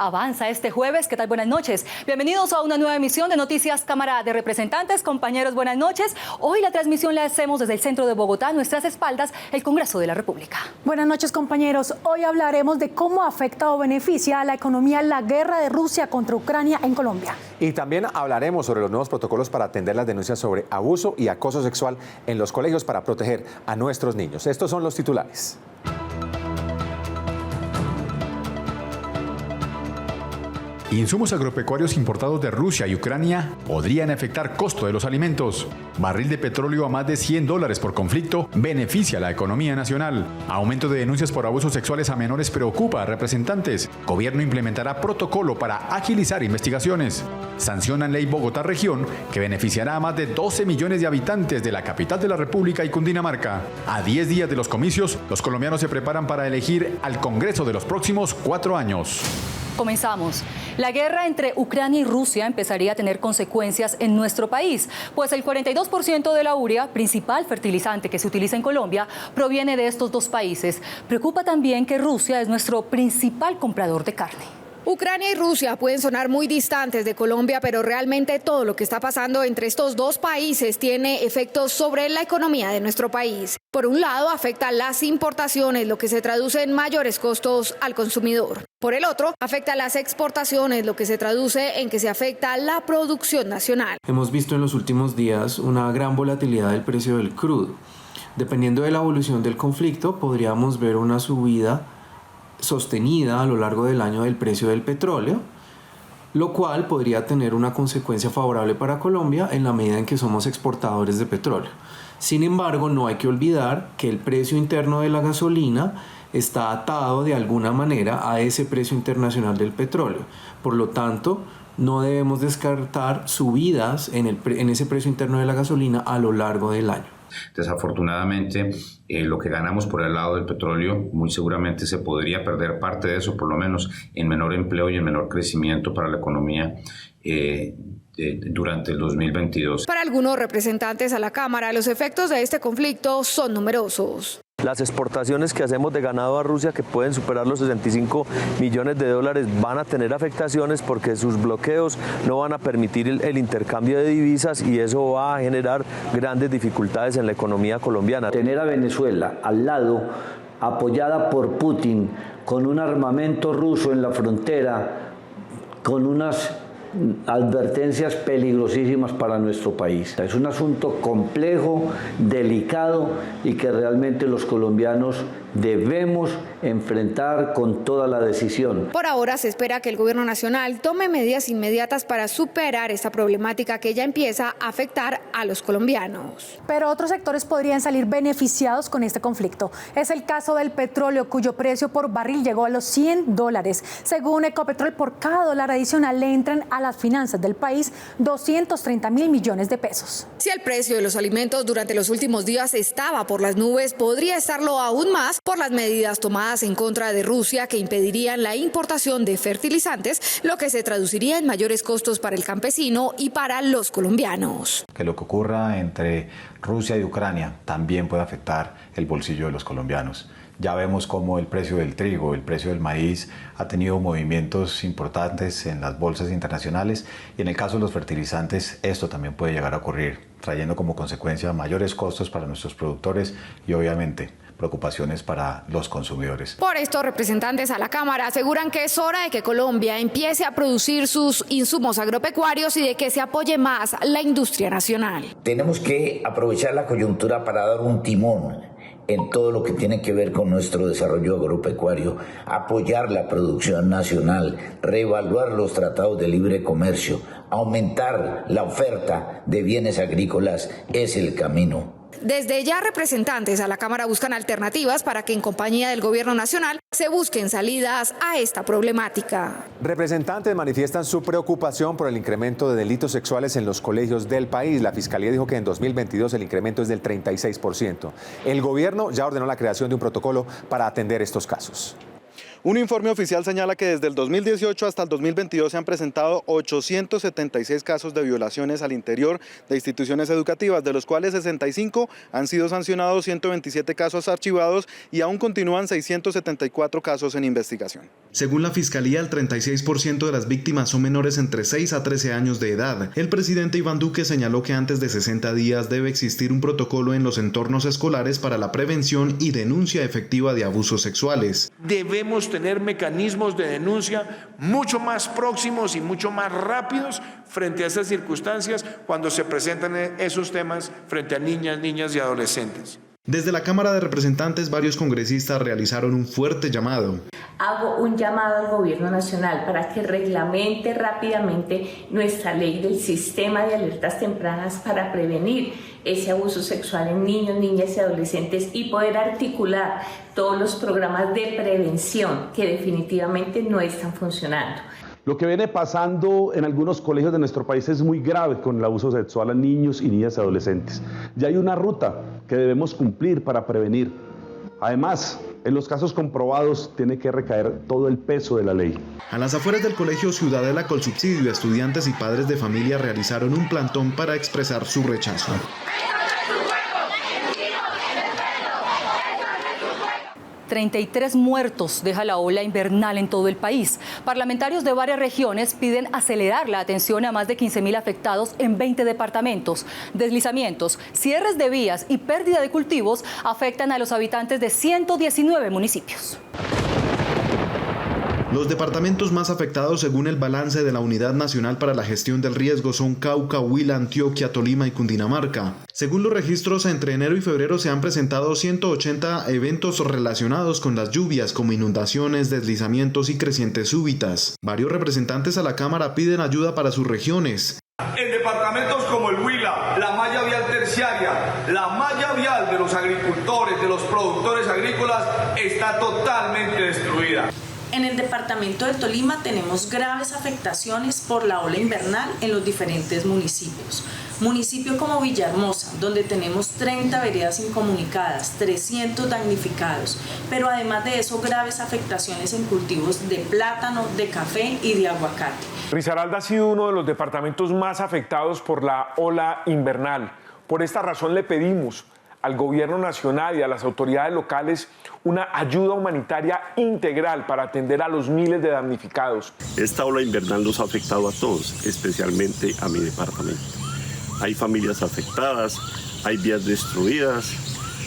avanza este jueves. ¿Qué tal? Buenas noches. Bienvenidos a una nueva emisión de Noticias Cámara de Representantes. Compañeros, buenas noches. Hoy la transmisión la hacemos desde el centro de Bogotá, a nuestras espaldas, el Congreso de la República. Buenas noches, compañeros. Hoy hablaremos de cómo afecta o beneficia a la economía la guerra de Rusia contra Ucrania en Colombia. Y también hablaremos sobre los nuevos protocolos para atender las denuncias sobre abuso y acoso sexual en los colegios para proteger a nuestros niños. Estos son los titulares. Insumos agropecuarios importados de Rusia y Ucrania podrían afectar costo de los alimentos. Barril de petróleo a más de $100 por conflicto beneficia a la economía nacional. Aumento de denuncias por abusos sexuales a menores preocupa a representantes. Gobierno implementará protocolo para agilizar investigaciones. Sancionan ley Bogotá Región que beneficiará a más de 12 millones de habitantes de la capital de la República y Cundinamarca. A 10 días de los comicios, los colombianos se preparan para elegir al Congreso de los próximos 4 años. Comenzamos. La guerra entre Ucrania y Rusia empezaría a tener consecuencias en nuestro país, pues el 42% de la urea, principal fertilizante que se utiliza en Colombia, proviene de estos dos países. Preocupa también que Rusia es nuestro principal comprador de carne. Ucrania y Rusia pueden sonar muy distantes de Colombia, pero realmente todo lo que está pasando entre estos dos países tiene efectos sobre la economía de nuestro país. Por un lado, afecta las importaciones, lo que se traduce en mayores costos al consumidor. Por el otro, afecta las exportaciones, lo que se traduce en que se afecta la producción nacional. Hemos visto en los últimos días una gran volatilidad del precio del crudo. Dependiendo de la evolución del conflicto, podríamos ver una subida sostenida a lo largo del año del precio del petróleo, lo cual podría tener una consecuencia favorable para Colombia en la medida en que somos exportadores de petróleo. Sin embargo, no hay que olvidar que el precio interno de la gasolina está atado de alguna manera a ese precio internacional del petróleo. Por lo tanto, no debemos descartar subidas en ese precio interno de la gasolina a lo largo del año. Desafortunadamente, lo que ganamos por el lado del petróleo, muy seguramente se podría perder parte de eso, por lo menos en menor empleo y en menor crecimiento para la economía durante el 2022. Para algunos representantes a la Cámara, los efectos de este conflicto son numerosos. Las exportaciones que hacemos de ganado a Rusia, que pueden superar los 65 millones de dólares, van a tener afectaciones porque sus bloqueos no van a permitir el intercambio de divisas y eso va a generar grandes dificultades en la economía colombiana. Tener a Venezuela al lado, apoyada por Putin, con un armamento ruso en la frontera, con unas advertencias peligrosísimas para nuestro país. Es un asunto complejo, delicado y que realmente los colombianos debemos enfrentar con toda la decisión. Por ahora se espera que el gobierno nacional tome medidas inmediatas para superar esta problemática que ya empieza a afectar a los colombianos. Pero otros sectores podrían salir beneficiados con este conflicto. Es el caso del petróleo, cuyo precio por barril llegó a los $100. Según Ecopetrol, por cada dólar adicional le entran a las finanzas del país 230.000 millones de pesos. Si el precio de los alimentos durante los últimos días estaba por las nubes, podría estarlo aún más por las medidas tomadas en contra de Rusia que impedirían la importación de fertilizantes, lo que se traduciría en mayores costos para el campesino y para los colombianos. Que lo que ocurra entre Rusia y Ucrania también puede afectar el bolsillo de los colombianos. Ya vemos cómo el precio del trigo, el precio del maíz ha tenido movimientos importantes en las bolsas internacionales y en el caso de los fertilizantes esto también puede llegar a ocurrir, trayendo como consecuencia mayores costos para nuestros productores y obviamente preocupaciones para los consumidores. Por esto, representantes a la Cámara aseguran que es hora de que Colombia empiece a producir sus insumos agropecuarios y de que se apoye más la industria nacional. Tenemos que aprovechar la coyuntura para dar un timón en todo lo que tiene que ver con nuestro desarrollo agropecuario, apoyar la producción nacional, reevaluar los tratados de libre comercio, aumentar la oferta de bienes agrícolas es el camino. Desde ya, representantes a la Cámara buscan alternativas para que en compañía del Gobierno Nacional se busquen salidas a esta problemática. Representantes manifiestan su preocupación por el incremento de delitos sexuales en los colegios del país. La Fiscalía dijo que en 2022 el incremento es del 36%. El gobierno ya ordenó la creación de un protocolo para atender estos casos. Un informe oficial señala que desde el 2018 hasta el 2022 se han presentado 876 casos de violaciones al interior de instituciones educativas, de los cuales 65 han sido sancionados, 127 casos archivados y aún continúan 674 casos en investigación. Según la Fiscalía, el 36% de las víctimas son menores entre 6 a 13 años de edad. El presidente Iván Duque señaló que antes de 60 días debe existir un protocolo en los entornos escolares para la prevención y denuncia efectiva de abusos sexuales. Debemos tener mecanismos de denuncia mucho más próximos y mucho más rápidos frente a estas circunstancias cuando se presentan esos temas frente a niñas y adolescentes. Desde la Cámara de Representantes, varios congresistas realizaron un fuerte llamado. Hago un llamado al Gobierno Nacional para que reglamente rápidamente nuestra ley del sistema de alertas tempranas para prevenir ese abuso sexual en niños, niñas y adolescentes y poder articular todos los programas de prevención que definitivamente no están funcionando. Lo que viene pasando en algunos colegios de nuestro país es muy grave con el abuso sexual a niños y niñas y adolescentes. Ya hay una ruta que debemos cumplir para prevenir. Además, en los casos comprobados tiene que recaer todo el peso de la ley. A las afueras del Colegio Ciudadela Colsubsidio, estudiantes y padres de familia realizaron un plantón para expresar su rechazo. 33 muertos deja la ola invernal en todo el país. Parlamentarios de varias regiones piden acelerar la atención a más de 15.000 afectados en 20 departamentos. Deslizamientos, cierres de vías y pérdida de cultivos afectan a los habitantes de 119 municipios. Los departamentos más afectados según el balance de la Unidad Nacional para la Gestión del Riesgo son Cauca, Huila, Antioquia, Tolima y Cundinamarca. Según los registros, entre enero y febrero se han presentado 180 eventos relacionados con las lluvias, como inundaciones, deslizamientos y crecientes súbitas. Varios representantes a la Cámara piden ayuda para sus regiones. En departamentos como el Huila, la malla vial terciaria, la malla vial de los agricultores, de los productores agrícolas, está totalmente destruida. En el departamento de Tolima tenemos graves afectaciones por la ola invernal en los diferentes municipios. Municipio como Villahermosa, donde tenemos 30 veredas incomunicadas, 300 damnificados, pero además de eso graves afectaciones en cultivos de plátano, de café y de aguacate. Risaralda ha sido uno de los departamentos más afectados por la ola invernal. Por esta razón le pedimos al gobierno nacional y a las autoridades locales una ayuda humanitaria integral para atender a los miles de damnificados. Esta ola invernal nos ha afectado a todos, especialmente a mi departamento. Hay familias afectadas, hay vías destruidas,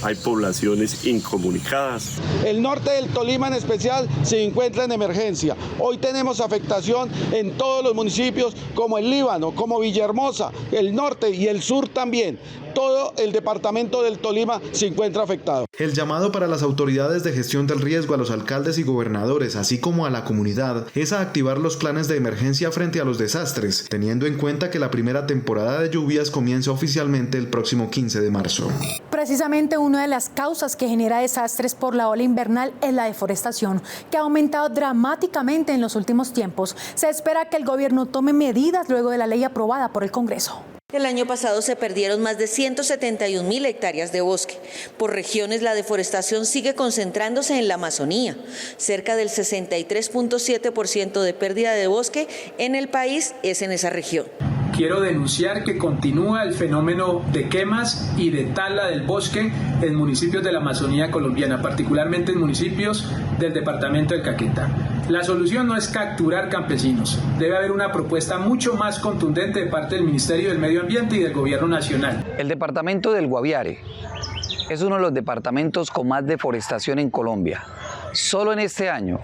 hay poblaciones incomunicadas. El norte del Tolima en especial se encuentra en emergencia. Hoy tenemos afectación en todos los municipios como el Líbano, como Villahermosa, el norte y el sur también. Todo el departamento del Tolima se encuentra afectado. El llamado para las autoridades de gestión del riesgo, a los alcaldes y gobernadores, así como a la comunidad, es a activar los planes de emergencia frente a los desastres, teniendo en cuenta que la primera temporada de lluvias comienza oficialmente el próximo 15 de marzo. Precisamente una de las causas que genera desastres por la ola invernal es la deforestación, que ha aumentado dramáticamente en los últimos tiempos. Se espera que el gobierno tome medidas luego de la ley aprobada por el Congreso. El año pasado se perdieron más de 171.000 hectáreas de bosque. Por regiones, la deforestación sigue concentrándose en la Amazonía. Cerca del 63.7% de pérdida de bosque en el país es en esa región. Quiero denunciar que continúa el fenómeno de quemas y de tala del bosque en municipios de la Amazonía colombiana, particularmente en municipios del departamento del Caquetá. La solución no es capturar campesinos, debe haber una propuesta mucho más contundente de parte del Ministerio del Medio Ambiente y del Gobierno Nacional. El departamento del Guaviare es uno de los departamentos con más deforestación en Colombia. Solo en este año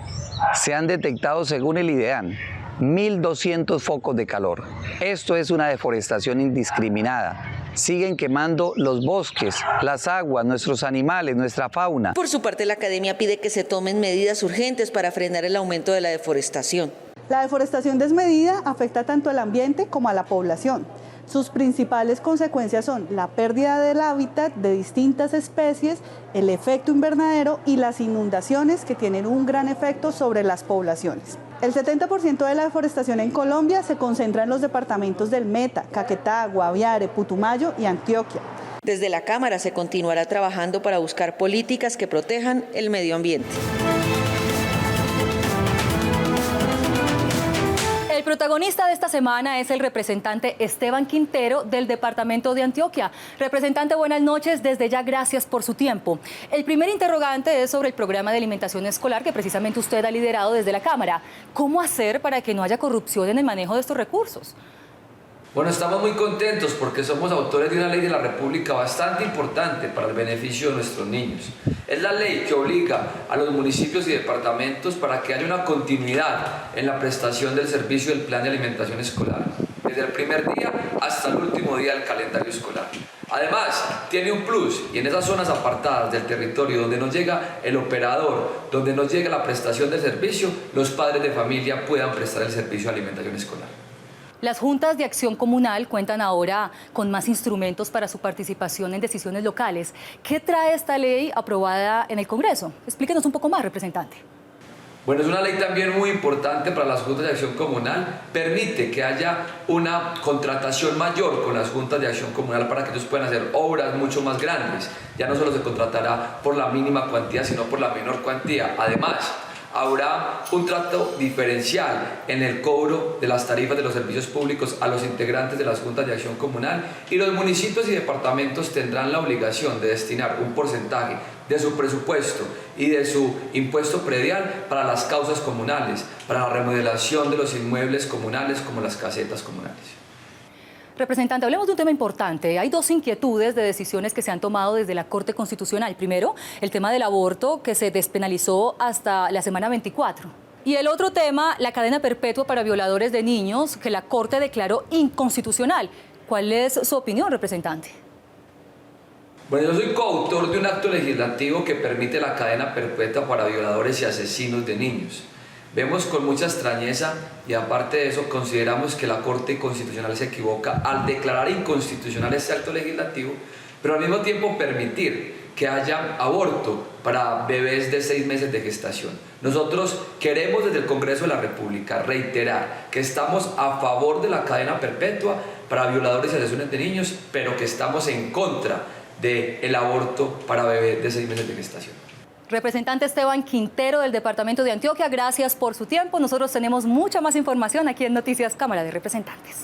se han detectado, según el IDEAN, 1.200 focos de calor. Esto es una deforestación indiscriminada. Siguen quemando los bosques, las aguas, nuestros animales, nuestra fauna. Por su parte, la academia pide que se tomen medidas urgentes para frenar el aumento de la deforestación. La deforestación desmedida afecta tanto al ambiente como a la población. Sus principales consecuencias son la pérdida del hábitat de distintas especies, el efecto invernadero y las inundaciones, que tienen un gran efecto sobre las poblaciones. El 70% de la deforestación en Colombia se concentra en los departamentos del Meta, Caquetá, Guaviare, Putumayo y Antioquia. Desde la Cámara se continuará trabajando para buscar políticas que protejan el medio ambiente. El protagonista de esta semana es el representante Esteban Quintero del departamento de Antioquia. Representante, buenas noches. Desde ya, gracias por su tiempo. El primer interrogante es sobre el programa de alimentación escolar que precisamente usted ha liderado desde la Cámara. ¿Cómo hacer para que no haya corrupción en el manejo de estos recursos? Bueno, estamos muy contentos porque somos autores de una ley de la República bastante importante para el beneficio de nuestros niños. Es la ley que obliga a los municipios y departamentos para que haya una continuidad en la prestación del servicio del plan de alimentación escolar, desde el primer día hasta el último día del calendario escolar. Además, tiene un plus, y en esas zonas apartadas del territorio donde no llega el operador, donde no llega la prestación del servicio, los padres de familia puedan prestar el servicio de alimentación escolar. Las juntas de acción comunal cuentan ahora con más instrumentos para su participación en decisiones locales. ¿Qué trae esta ley aprobada en el Congreso? Explíquenos un poco más, representante. Bueno, es una ley también muy importante para las juntas de acción comunal. Permite que haya una contratación mayor con las juntas de acción comunal para que ellos puedan hacer obras mucho más grandes. Ya no solo se contratará por la mínima cuantía, sino por la menor cuantía. Además, habrá un trato diferencial en el cobro de las tarifas de los servicios públicos a los integrantes de las juntas de acción comunal, y los municipios y departamentos tendrán la obligación de destinar un porcentaje de su presupuesto y de su impuesto predial para las causas comunales, para la remodelación de los inmuebles comunales como las casetas comunales. Representante, hablemos de un tema importante. Hay dos inquietudes de decisiones que se han tomado desde la Corte Constitucional. Primero, el tema del aborto, que se despenalizó hasta la semana 24. Y el otro tema, la cadena perpetua para violadores de niños, que la Corte declaró inconstitucional. ¿Cuál es su opinión, representante? Bueno, yo soy coautor de un acto legislativo que permite la cadena perpetua para violadores y asesinos de niños. Vemos con mucha extrañeza, y aparte de eso consideramos que la Corte Constitucional se equivoca al declarar inconstitucional este acto legislativo, pero al mismo tiempo permitir que haya aborto para bebés de 6 meses de gestación. Nosotros queremos desde el Congreso de la República reiterar que estamos a favor de la cadena perpetua para violadores y asesinos de niños, pero que estamos en contra del aborto para bebés de 6 meses de gestación. Representante Esteban Quintero del departamento de Antioquia, gracias por su tiempo. Nosotros tenemos mucha más información aquí en Noticias Cámara de Representantes.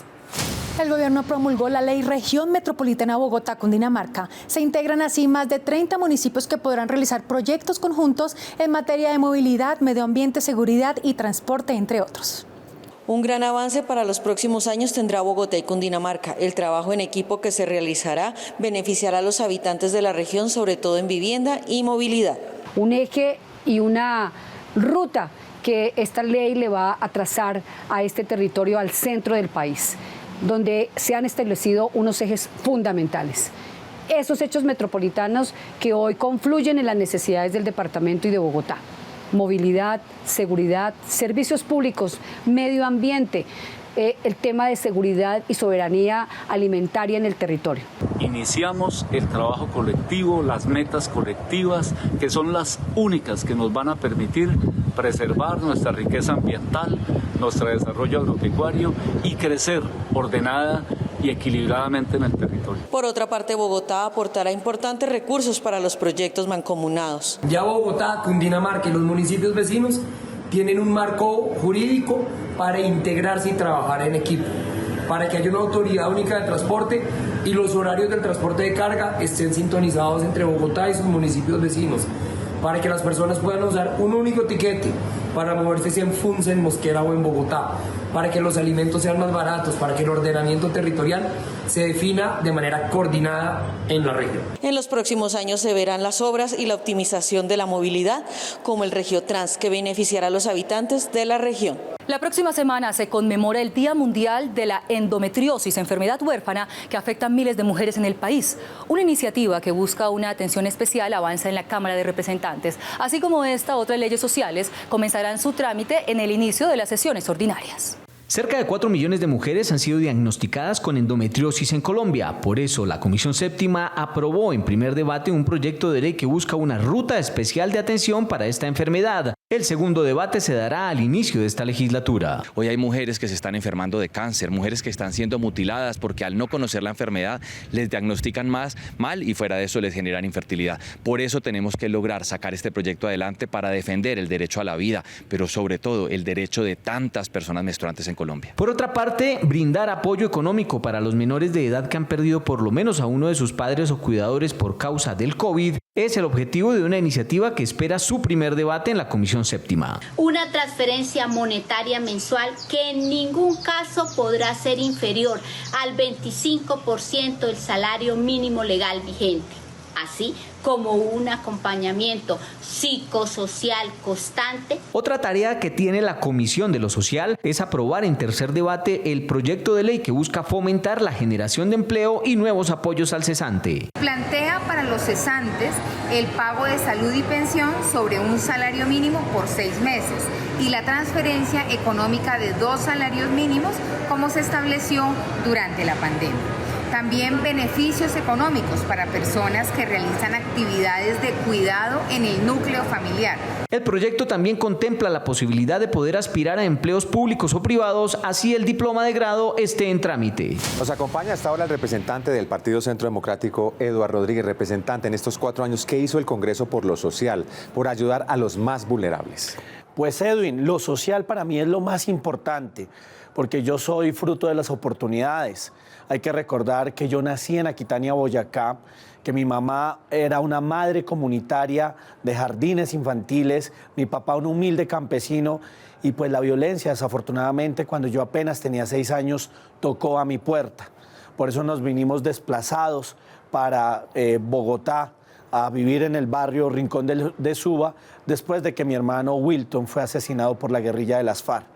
El gobierno promulgó la ley Región Metropolitana Bogotá-Cundinamarca. Se integran así más de 30 municipios que podrán realizar proyectos conjuntos en materia de movilidad, medio ambiente, seguridad y transporte, entre otros. Un gran avance para los próximos años tendrá Bogotá y Cundinamarca. El trabajo en equipo que se realizará beneficiará a los habitantes de la región, sobre todo en vivienda y movilidad. Un eje y una ruta que esta ley le va a trazar a este territorio, al centro del país, donde se han establecido unos ejes fundamentales. Esos hechos metropolitanos que hoy confluyen en las necesidades del departamento y de Bogotá. Movilidad, seguridad, servicios públicos, medio ambiente, el tema de seguridad y soberanía alimentaria en el territorio. Iniciamos el trabajo colectivo, las metas colectivas, que son las únicas que nos van a permitir preservar nuestra riqueza ambiental, nuestro desarrollo agropecuario y crecer ordenada y equilibradamente en el territorio. Por otra parte, Bogotá aportará importantes recursos para los proyectos mancomunados. Ya Bogotá, Cundinamarca y los municipios vecinos tienen un marco jurídico para integrarse y trabajar en equipo, para que haya una autoridad única de transporte y los horarios del transporte de carga estén sintonizados entre Bogotá y sus municipios vecinos, para que las personas puedan usar un único tiquete para moverse en Funza, en Mosquera o en Bogotá, para que los alimentos sean más baratos, para que el ordenamiento territorial se defina de manera coordinada en la región. En los próximos años se verán las obras y la optimización de la movilidad, como el Regiotrans, que beneficiará a los habitantes de la región. La próxima semana se conmemora el Día Mundial de la Endometriosis, enfermedad huérfana que afecta a miles de mujeres en el país. Una iniciativa que busca una atención especial avanza en la Cámara de Representantes. Así como esta, otras leyes sociales comenzarán su trámite en el inicio de las sesiones ordinarias. Cerca de 4 millones de mujeres han sido diagnosticadas con endometriosis en Colombia. Por eso, la Comisión Séptima aprobó en primer debate un proyecto de ley que busca una ruta especial de atención para esta enfermedad. El segundo debate se dará al inicio de esta legislatura. Hoy hay mujeres que se están enfermando de cáncer, mujeres que están siendo mutiladas porque al no conocer la enfermedad les diagnostican más mal y fuera de eso les generan infertilidad. Por eso tenemos que lograr sacar este proyecto adelante para defender el derecho a la vida, pero sobre todo el derecho de tantas personas menstruantes en Colombia. Por otra parte, brindar apoyo económico para los menores de edad que han perdido por lo menos a uno de sus padres o cuidadores por causa del COVID es el objetivo de una iniciativa que espera su primer debate en la Comisión Séptima. Una transferencia monetaria mensual que en ningún caso podrá ser inferior al 25% del salario mínimo legal vigente, así como un acompañamiento psicosocial constante. Otra tarea que tiene la Comisión de lo Social es aprobar en tercer debate el proyecto de ley que busca fomentar la generación de empleo y nuevos apoyos al cesante. Plantea para los cesantes el pago de salud y pensión sobre un salario mínimo por 6 meses y la transferencia económica de 2 salarios mínimos como se estableció durante la pandemia. También beneficios económicos para personas que realizan actividades de cuidado en el núcleo familiar. El proyecto también contempla la posibilidad de poder aspirar a empleos públicos o privados, así el diploma de grado esté en trámite. Nos acompaña hasta ahora el representante del Partido Centro Democrático, Eduardo Rodríguez. Representante, en estos 4 años, ¿qué hizo el Congreso por lo social, por ayudar a los más vulnerables? Pues Edwin, lo social para mí es lo más importante, porque yo soy fruto de las oportunidades. Hay que recordar que yo nací en Aquitania, Boyacá, que mi mamá era una madre comunitaria de jardines infantiles, mi papá un humilde campesino, y pues la violencia, desafortunadamente, cuando yo apenas tenía 6 años, tocó a mi puerta. Por eso nos vinimos desplazados para Bogotá, a vivir en el barrio Rincón de Suba, después de que mi hermano Wilton fue asesinado por la guerrilla de las FARC.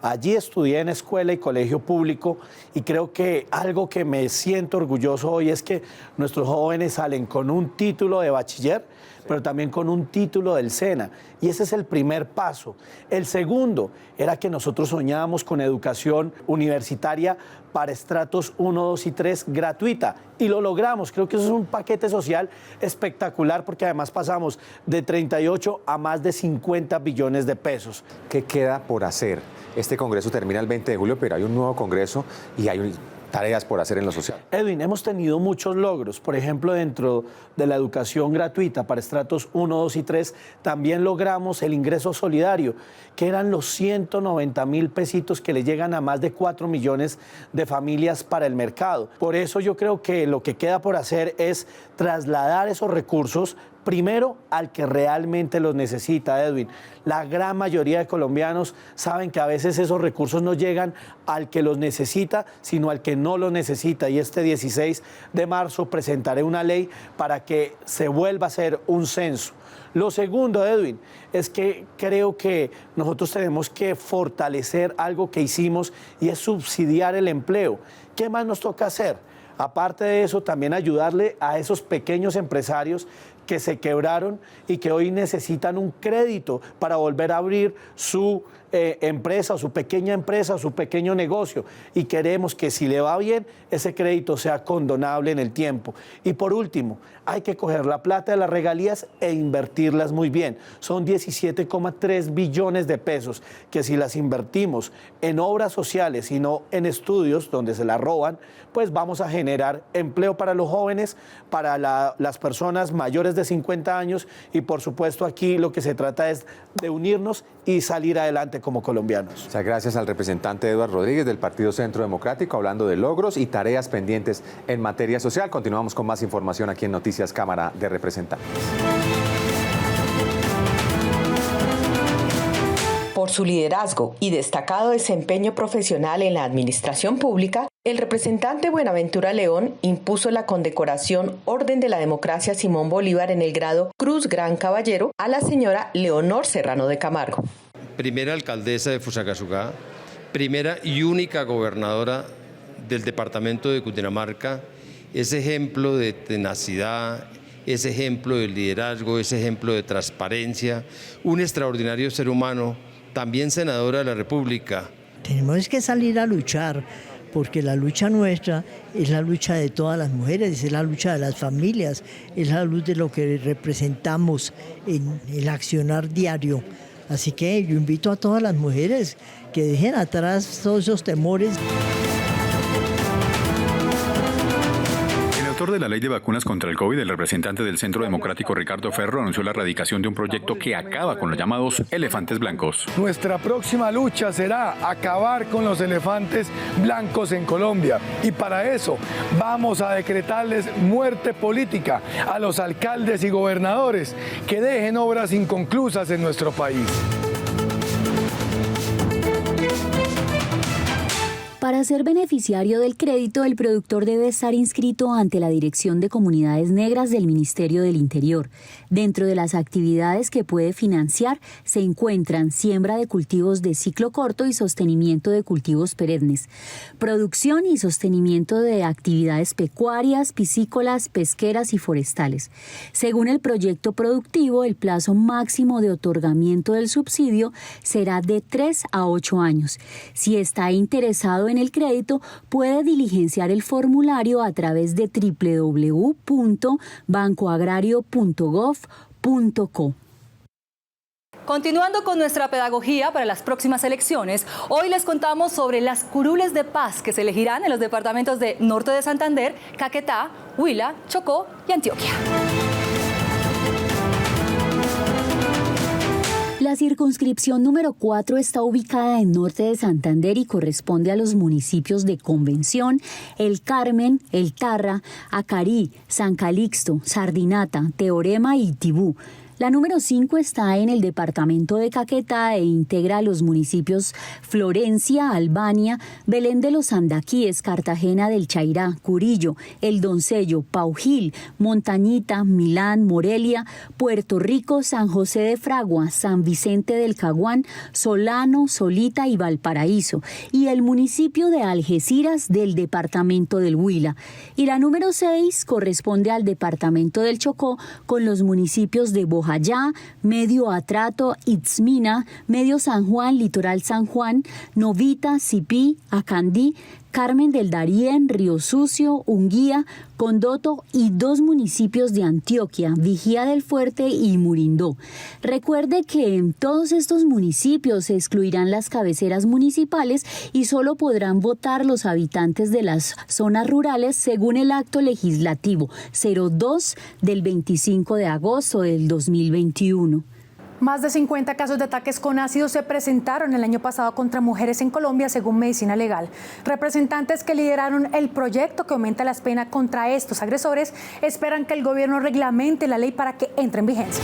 Allí estudié en escuela y colegio público y creo que algo que me siento orgulloso hoy es que nuestros jóvenes salen con un título de bachiller, pero también con un título del SENA. Y ese es el primer paso. El segundo era que nosotros soñábamos con educación universitaria para estratos 1, 2 y 3 gratuita. Y lo logramos. Creo que eso es un paquete social espectacular porque además pasamos de 38 a más de 50 billones de pesos. ¿Qué queda por hacer? Este Congreso termina el 20 de julio, pero hay un nuevo Congreso y hay tareas por hacer en lo social. Edwin, hemos tenido muchos logros. Por ejemplo, dentro de la educación gratuita para estratos 1, 2 y 3, también logramos el ingreso solidario, que eran los 190.000 pesitos que le llegan a más de 4 millones de familias para el mercado. Por eso yo creo que lo que queda por hacer es trasladar esos recursos primero al que realmente los necesita, Edwin. La gran mayoría de colombianos saben que a veces esos recursos no llegan al que los necesita, sino al que no los necesita. Y este 16 de marzo presentaré una ley para que se vuelva a hacer un censo. Lo segundo, Edwin, es que creo que nosotros tenemos que fortalecer algo que hicimos y es subsidiar el empleo. ¿Qué más nos toca hacer? Aparte de eso, también ayudarle a esos pequeños empresarios que se quebraron y que hoy necesitan un crédito para volver a abrir su empresa, su pequeña empresa, su pequeño negocio. Y queremos que si le va bien, ese crédito sea condonable en el tiempo. Y por último, hay que coger la plata de las regalías e invertirlas muy bien. Son 17,3 billones de pesos que si las invertimos en obras sociales y no en estudios donde se la roban, pues vamos a generar empleo para los jóvenes, para las personas mayores de 50 años y por supuesto aquí lo que se trata es de unirnos y salir adelante como colombianos. Muchas gracias al representante Eduardo Rodríguez del Partido Centro Democrático hablando de logros y tareas pendientes en materia social. Continuamos con más información aquí en Noticias Cámara de Representantes. Por su liderazgo y destacado desempeño profesional en la administración pública, el representante Buenaventura León impuso la condecoración Orden de la Democracia Simón Bolívar en el grado Cruz Gran Caballero a la señora Leonor Serrano de Camargo. Primera alcaldesa de Fusagasugá, primera y única gobernadora del departamento de Cundinamarca, ese ejemplo de tenacidad, ese ejemplo de liderazgo, ese ejemplo de transparencia, un extraordinario ser humano, también senadora de la República. Tenemos que salir a luchar, porque la lucha nuestra es la lucha de todas las mujeres, es la lucha de las familias, es la lucha de lo que representamos en el accionar diario Así que yo invito a todas las mujeres que dejen atrás todos esos temores. El autor de la ley de vacunas contra el COVID, el representante del Centro Democrático Ricardo Ferro, anunció la erradicación de un proyecto que acaba con los llamados elefantes blancos. Nuestra próxima lucha será acabar con los elefantes blancos en Colombia. Y para eso vamos a decretarles muerte política a los alcaldes y gobernadores que dejen obras inconclusas en nuestro país. Para ser beneficiario del crédito, el productor debe estar inscrito ante la Dirección de Comunidades Negras del Ministerio del Interior. Dentro de las actividades que puede financiar se encuentran siembra de cultivos de ciclo corto y sostenimiento de cultivos perennes, producción y sostenimiento de actividades pecuarias, piscícolas, pesqueras y forestales. Según el proyecto productivo, el plazo máximo de otorgamiento del subsidio será de 3 a 8 años. Si está interesado en el crédito, puede diligenciar el formulario a través de www.bancoagrario.gov.co. Continuando con nuestra pedagogía para las próximas elecciones, hoy les contamos sobre las curules de paz que se elegirán en los departamentos de Norte de Santander, Caquetá, Huila, Chocó y Antioquia. La circunscripción número 4 está ubicada en Norte de Santander y corresponde a los municipios de Convención, El Carmen, El Tarra, Acarí, San Calixto, Sardinata, Teorema y Tibú. La número 5 está en el departamento de Caquetá e integra a los municipios Florencia, Albania, Belén de los Andaquíes, Cartagena del Chairá, Curillo, El Doncello, Paujil, Montañita, Milán, Morelia, Puerto Rico, San José de Fragua, San Vicente del Caguán, Solano, Solita y Valparaíso, y el municipio de Algeciras del departamento del Huila. Y la número 6 corresponde al departamento del Chocó con los municipios de Bojayá, Medio Atrato, Itzmina, Medio San Juan, Litoral San Juan, Novita, Cipí, Acandí, Carmen del Darién, Río Sucio, Unguía, Condoto y 2 municipios de Antioquia, Vigía del Fuerte y Murindó. Recuerde que en todos estos municipios se excluirán las cabeceras municipales y solo podrán votar los habitantes de las zonas rurales según el acto legislativo 02 del 25 de agosto del 2021. Más de 50 casos de ataques con ácido se presentaron el año pasado contra mujeres en Colombia, según Medicina Legal. Representantes que lideraron el proyecto que aumenta las penas contra estos agresores esperan que el gobierno reglamente la ley para que entre en vigencia.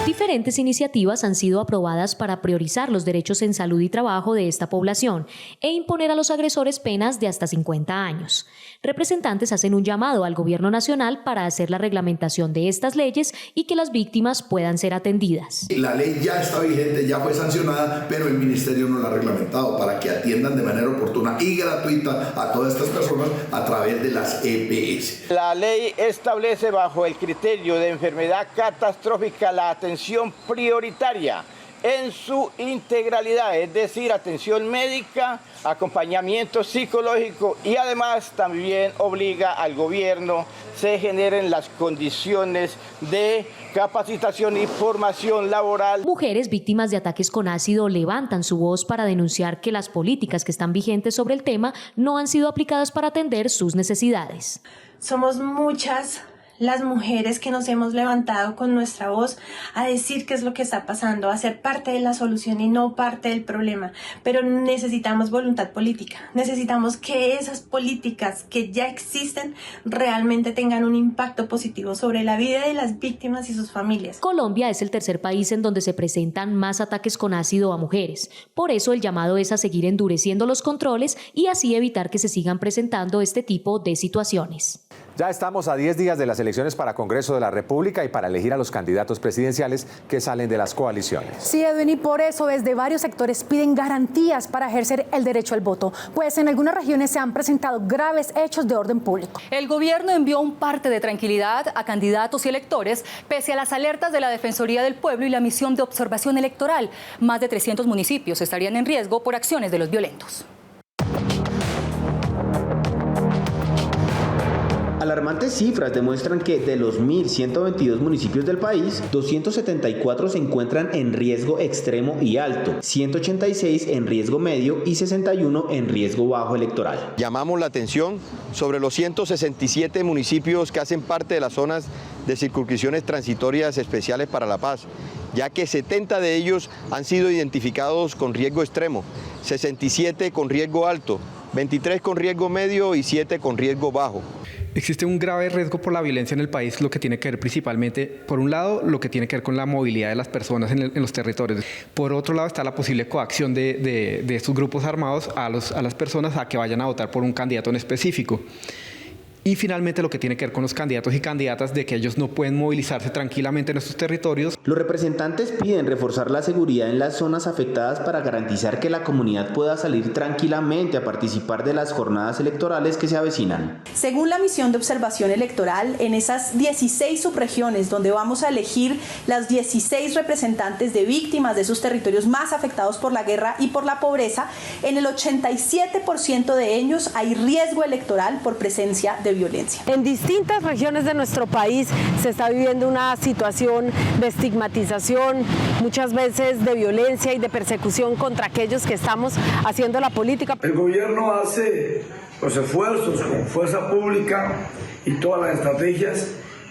Diferentes iniciativas han sido aprobadas para priorizar los derechos en salud y trabajo de esta población e imponer a los agresores penas de hasta 50 años. Representantes hacen un llamado al Gobierno Nacional para hacer la reglamentación de estas leyes y que las víctimas puedan ser atendidas. La ley ya está vigente, ya fue sancionada, pero el Ministerio no la ha reglamentado para que atiendan de manera oportuna y gratuita a todas estas personas a través de las EPS. La ley establece bajo el criterio de enfermedad catastrófica la atención prioritaria en su integralidad, es decir, atención médica, acompañamiento psicológico y además también obliga al gobierno se generen las condiciones de capacitación y formación laboral. Mujeres víctimas de ataques con ácido levantan su voz para denunciar que las políticas que están vigentes sobre el tema no han sido aplicadas para atender sus necesidades. Somos muchas las mujeres que nos hemos levantado con nuestra voz a decir qué es lo que está pasando, a ser parte de la solución y no parte del problema. Pero necesitamos voluntad política, necesitamos que esas políticas que ya existen realmente tengan un impacto positivo sobre la vida de las víctimas y sus familias. Colombia es el tercer país en donde se presentan más ataques con ácido a mujeres. Por eso el llamado es a seguir endureciendo los controles y así evitar que se sigan presentando este tipo de situaciones. Ya estamos a 10 días de las elecciones para Congreso de la República y para elegir a los candidatos presidenciales que salen de las coaliciones. Sí, Edwin, y por eso desde varios sectores piden garantías para ejercer el derecho al voto, pues en algunas regiones se han presentado graves hechos de orden público. El gobierno envió un parte de tranquilidad a candidatos y electores pese a las alertas de la Defensoría del Pueblo y la misión de observación electoral. Más de 300 municipios estarían en riesgo por acciones de los violentos. Alarmantes cifras demuestran que de los 1.122 municipios del país, 274 se encuentran en riesgo extremo y alto, 186 en riesgo medio y 61 en riesgo bajo electoral. Llamamos la atención sobre los 167 municipios que hacen parte de las zonas de circunscripciones transitorias especiales para la paz, ya que 70 de ellos han sido identificados con riesgo extremo, 67 con riesgo alto, 23 con riesgo medio y 7 con riesgo bajo. Existe un grave riesgo por la violencia en el país, lo que tiene que ver principalmente, por un lado, lo que tiene que ver con la movilidad de las personas en los territorios. Por otro lado está la posible coacción de estos grupos armados a las personas a que vayan a votar por un candidato en específico. Y finalmente lo que tiene que ver con los candidatos y candidatas de que ellos no pueden movilizarse tranquilamente en estos territorios. Los representantes piden reforzar la seguridad en las zonas afectadas para garantizar que la comunidad pueda salir tranquilamente a participar de las jornadas electorales que se avecinan. Según la misión de observación electoral, en esas 16 subregiones donde vamos a elegir las 16 representantes de víctimas de esos territorios más afectados por la guerra y por la pobreza, en el 87% de ellos hay riesgo electoral por presencia de violencia. En distintas regiones de nuestro país se está viviendo una situación de estigmatización, muchas veces de violencia y de persecución contra aquellos que estamos haciendo la política. El gobierno hace los esfuerzos con fuerza pública y todas las estrategias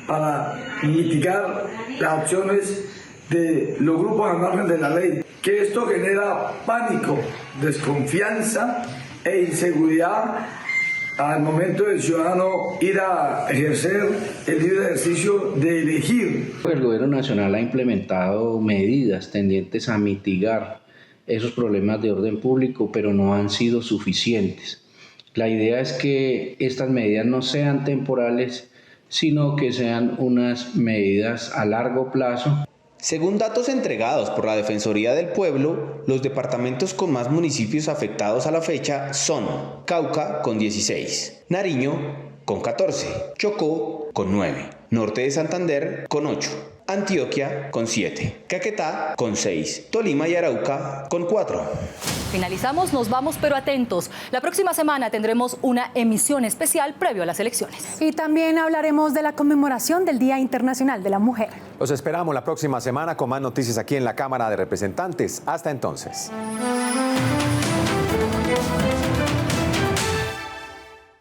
para mitigar las acciones de los grupos al margen de la ley, que esto genera pánico, desconfianza e inseguridad al momento del ciudadano ir a ejercer el libre ejercicio de elegir. El gobierno nacional ha implementado medidas tendientes a mitigar esos problemas de orden público, pero no han sido suficientes. La idea es que estas medidas no sean temporales, sino que sean unas medidas a largo plazo. Según datos entregados por la Defensoría del Pueblo, los departamentos con más municipios afectados a la fecha son Cauca con 16, Nariño con 14, Chocó con 9, Norte de Santander con 8, Antioquia con 7, Caquetá con 6, Tolima y Arauca con 4. Finalizamos, nos vamos, pero atentos. La próxima semana tendremos una emisión especial previo a las elecciones. Y también hablaremos de la conmemoración del Día Internacional de la Mujer. Los esperamos la próxima semana con más noticias aquí en la Cámara de Representantes. Hasta entonces.